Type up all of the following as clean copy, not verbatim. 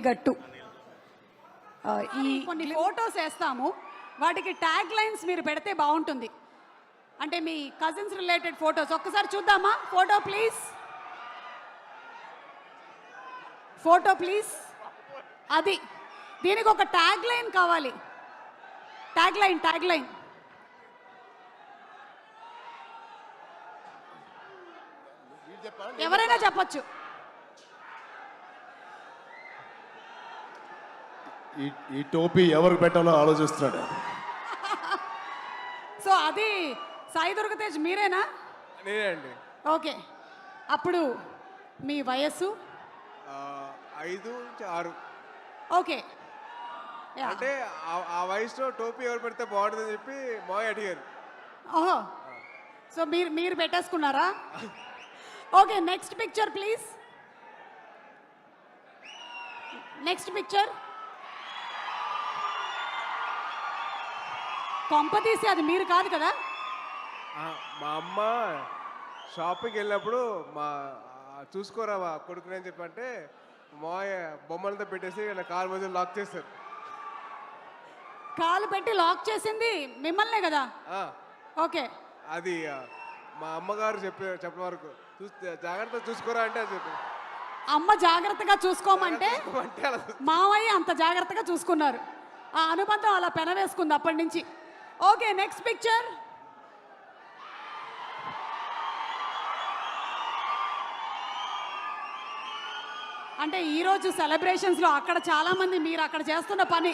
గట్టు. ఈ కొన్ని ఫోటోస్ వేస్తాము, వాటికి ట్యాగ్ లైన్స్ మీరు పెడితే బాగుంటుంది. అంటే మీ కజిన్స్ రిలేటెడ్ ఫోటోస్ ఒక్కసారి చూద్దామా? Photo please, photo please. అది దీనికి ఒక ట్యాగ్ లైన్ కావాలి. Tag line, tag line. ఎవరైనా చెప్పొచ్చు. ఈ టోపీ ఎవరికి పెట్టాలో ఆలోచిస్తున్నాడు. సో అది సాయి దుర్గ తేజ్ మీరేనా? నేనే అండి. ఓకే, అప్పుడు మీ వయస్సు 5 నుంచి 6. ఓకే, అంటే ఆ వయసులో టోపీ ఎవరు పెడితే బాగుంటుందని చెప్పి మాయ అడిగారు. ఓహో, సో మీరు పెట్టేసుకున్నారా? Okay, next picture please. Next picture. కొంపతీసి అది మీరు కాదు కదా? మా అమ్మ షాపింగ్కి వెళ్ళినప్పుడు చూసుకోరా కొడుకుని అని చెప్పంటే మాయ బొమ్మలతో పెట్టేసి నా కాలు మధ్య లాక్ చేస్తారు. కాలు పెట్టి లాక్ చేసింది మిమ్మల్నే కదా? ఓకే, అది మా అమ్మగారు చెప్పిన వరకు జాగ్రత్తగా చూసుకోరా అంటే అది చెప్పి అమ్మ జాగ్రత్తగా చూసుకోమంటే మావయ్య అంత జాగ్రత్తగా చూసుకున్నారు. ఆ అనుబంధం అలా పెనవేసుకుంది అప్పటి నుంచి. Okay, next picture. అంటే ఈరోజు సెలబ్రేషన్స్లో అక్కడ చాలామంది మీరు అక్కడ చేస్తున్న పని.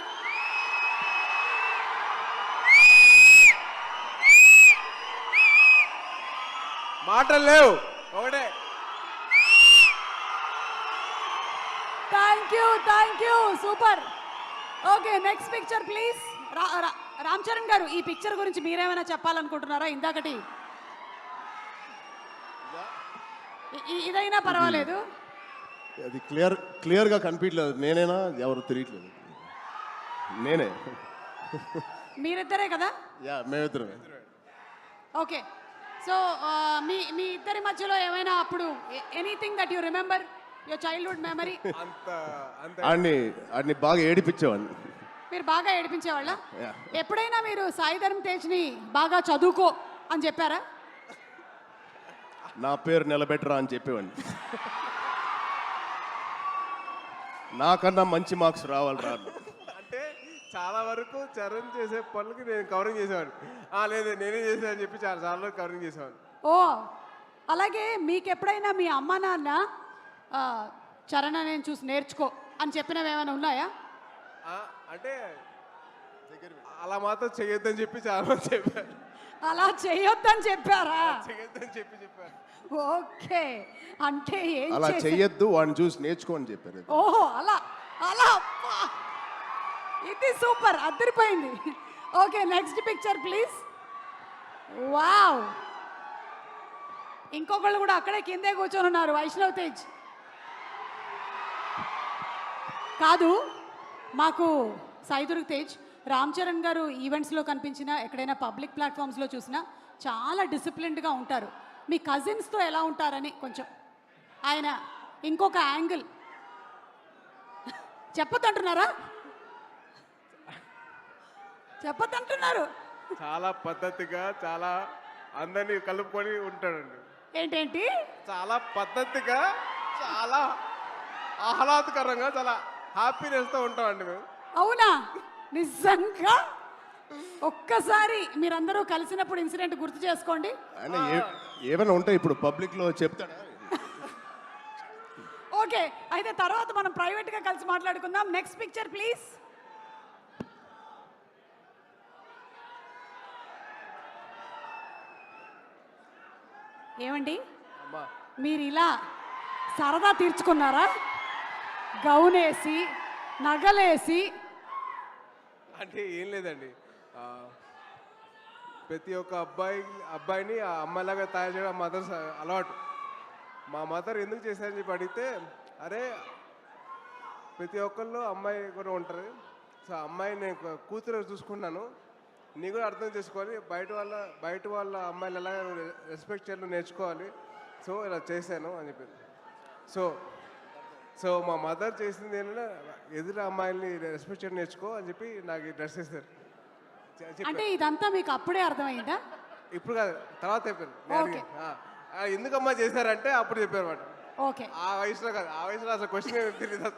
మాటలు లేవు, ఒకటే. Thank you, super. Okay, next picture please. Ram Charan గారు, ఈ పిక్చర్ గురించి మీరేమైనా చెప్పాలనుకుంటున్నారా? ఇందాకటి ఇదైనా పర్వాలేదు. అది క్లియర్గా కనిపించలేదు. నేనేనా ఎవరు తెలియట్లేదు. నేనే. మీరిద్దరే కదా? యా, మేమిద్దరమే. ఓకే, సో మీ ఇద్దరి మధ్యలో ఏమైనా అప్పుడు anything that you remember, your childhood memory? ఆడిని బాగా ఏడిపించేవాడిని. మీరు బాగా ఏడిపించేవాళ్ళ? ఎప్పుడైనా మీరు సాయి ధరమ్ తేజ్ని బాగా చదువుకో అని చెప్పారా? నా పేరు నిలబెట్టరా అని చెప్పేవాడిని. నాకన్నా మంచి మార్క్స్ రావాలి రా. అంటే చాలా వరకు చరణ్ చేసే పనులకి నేను కవరింగ్ చేసేవాడిని. లేదు నేనే చేసా అని చెప్పి చాలా కవరింగ్ చేసేవాడిని. ఓ, అలాగే మీకు ఎప్పుడైనా మీ అమ్మ నాన్న చరణ్ నేను చూసి నేర్చుకో అని చెప్పినవి ఏమైనా ఉన్నాయా? అంటే అలా మాత్రం చేయొద్దని చెప్పి చాలా మంది చెప్పారు. అలా చేయొద్దని చెప్పారా? చేయొద్దని చెప్పారు. ఓకే, అంటే అలా చెయ్యొద్దు, వాడిని చూసి నేర్చుకో అని చెప్పారు. ఓహో, అలా అలా. ఇది సూపర్, అదిరిపోయింది. Okay, next picture please. Wow, ఇంకొకళ్ళు కూడా అక్కడే కిందే కూర్చొని ఉన్నారు. వైష్ణవ్ తేజ్ కాదు, మాకు సాయి దుర్గ తేజ్, రామ్ చరణ్ గారు ఈవెంట్స్లో కనిపించినా, ఎక్కడైనా పబ్లిక్ ప్లాట్ఫామ్స్లో చూసినా చాలా డిసిప్లిన్డ్గా ఉంటారు. మీ కజిన్స్తో ఎలా ఉంటారని కొంచెం ఆయన ఇంకొక యాంగిల్ చెప్పొద్దంటున్నారా? చెప్పొద్దంటున్నారు. చాలా పద్ధతిగా, చాలా అందరినీ కలుపుకొని ఉంటాడండి. ఏంటేంటి? చాలా పద్ధతిగా, చాలా ఆహ్లాదకరంగా, చాలా హ్యాపీనెస్తో ఉంటామండి మేము. అవునా? నిజంగా ఒక్కసారి మీరందరూ కలిసినప్పుడు ఇన్సిడెంట్ గుర్తు చేసుకోండి. ఏమైనా ఉంటే ఇప్పుడు పబ్లిక్లో చెప్తాడా? ఓకే, అయితే తర్వాత మనం ప్రైవేట్గా కలిసి మాట్లాడుకుందాం. Next picture please. ఏమండి, మీరు ఇలా సరదా తీర్చుకున్నారా? గౌనేసి, నగలేసి. అంటే ఏం లేదండి, ప్రతి ఒక్క అబ్బాయిని ఆ అమ్మాయిలాగా తయారు చేయడం మదర్ అలవాటు. మా మదర్ ఎందుకు చేశారని చెప్పి అడిగితే, అరే ప్రతి ఒక్కళ్ళు అమ్మాయి కూడా ఉంటారు, సో అమ్మాయి నేను కూతురు చూసుకున్నాను, నీ కూడా అర్థం చేసుకోవాలి, బయట వాళ్ళ అమ్మాయిలు ఎలా రెస్పెక్ట్ చేయాలో నేర్చుకోవాలి, సో ఇలా చేశాను అని చెప్పింది. సో సో మా మదర్ చేసింది ఏంటంటే ఎదురు అమ్మాయిల్ని రెస్పెక్ట్ చేయడం నేర్చుకో అని చెప్పి నాకు ఈ డ్రెస్ వేస్తారు అంటే ఇదంతా మీకు అప్పుడే అర్థమైందా? ఇప్పుడు కాదు, తర్వాత చెప్పారు. నేను Okay. అడిగాను, ఎందుకమ్మా చేశారంటే అప్పుడు చెప్పారు అనమాట. ఓకే ఆ వయసులో కాదు, ఆ వయసులో అసలు క్వశ్చన్ తెలియదు.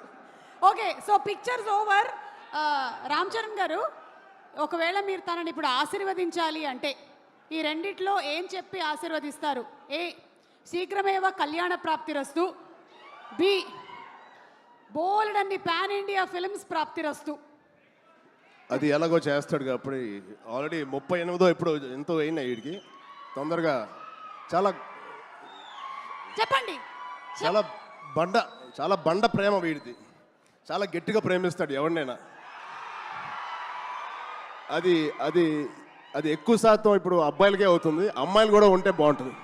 Okay, so pictures over. Ram Charan గారు, ఒకవేళ మీరు తనని ఇప్పుడు ఆశీర్వదించాలి అంటే ఈ రెండిట్లో ఏం చెప్పి ఆశీర్వదిస్తారు? ఏ, శీఘ్రమేవ కళ్యాణ ప్రాప్తిరస్తు. బి, బోల్డ్ అన్ని పాన్ ఇండియా ఫిల్మ్స్ ప్రాప్తిరస్తు. అది ఎలాగో చేస్తాడు అప్పుడు. ఆల్రెడీ 38 ఇప్పుడు ఎంతో అయినాయి వీడికి. తొందరగా చాలా చెప్పండి. చాలా బండ ప్రేమ వీడిది. చాలా గట్టిగా ప్రేమిస్తాడు ఎవరినైనా. అది అది అది ఎక్కువ శాతం ఇప్పుడు అబ్బాయిలకే అవుతుంది, అమ్మాయిలు కూడా ఉంటే బాగుంటుంది.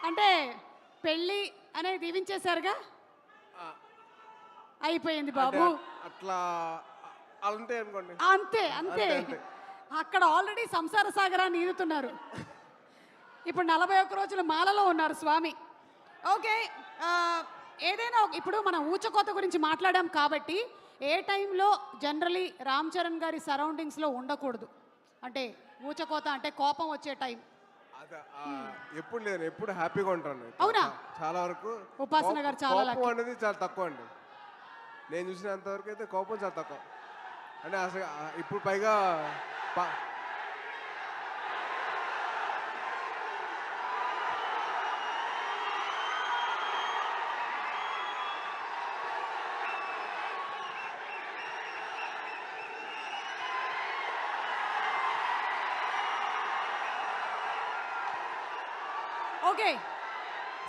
అంటే పెళ్ళి అనేది దీవించేశారుగా, అయిపోయింది బాబు. అట్లా అంతే అనుకోండి. అంతే అంతే. అంతే. అక్కడ ఆల్రెడీ సంసార సాగరాన్ని ఈదుతున్నారు. ఇప్పుడు 41 రోజులు మాలలో ఉన్నారు స్వామి. ఓకే, ఏదైనా ఇప్పుడు మనం ఊచకోత గురించి మాట్లాడాం కాబట్టి ఏ టైంలో జనరలీ రామ్ చరణ్ గారి సరౌండింగ్స్లో ఉండకూడదు? అంటే ఊచకోత అంటే కోపం వచ్చే టైం. ఎప్పుడు లేదు, ఎప్పుడు హ్యాపీగా ఉంటాను. అవునా? చాలా వరకు ఉపాసన గారు చాలా కోపం lucky. అనేది చాలా తక్కువ అండి. నేను చూసినంత వరకు అయితే కోపం చాలా తక్కువ. అంటే అసలు ఇప్పుడు పైగా ఓకే,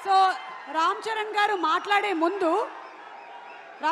సో రామ్ చరణ్ గారు మాట్లాడే ముందు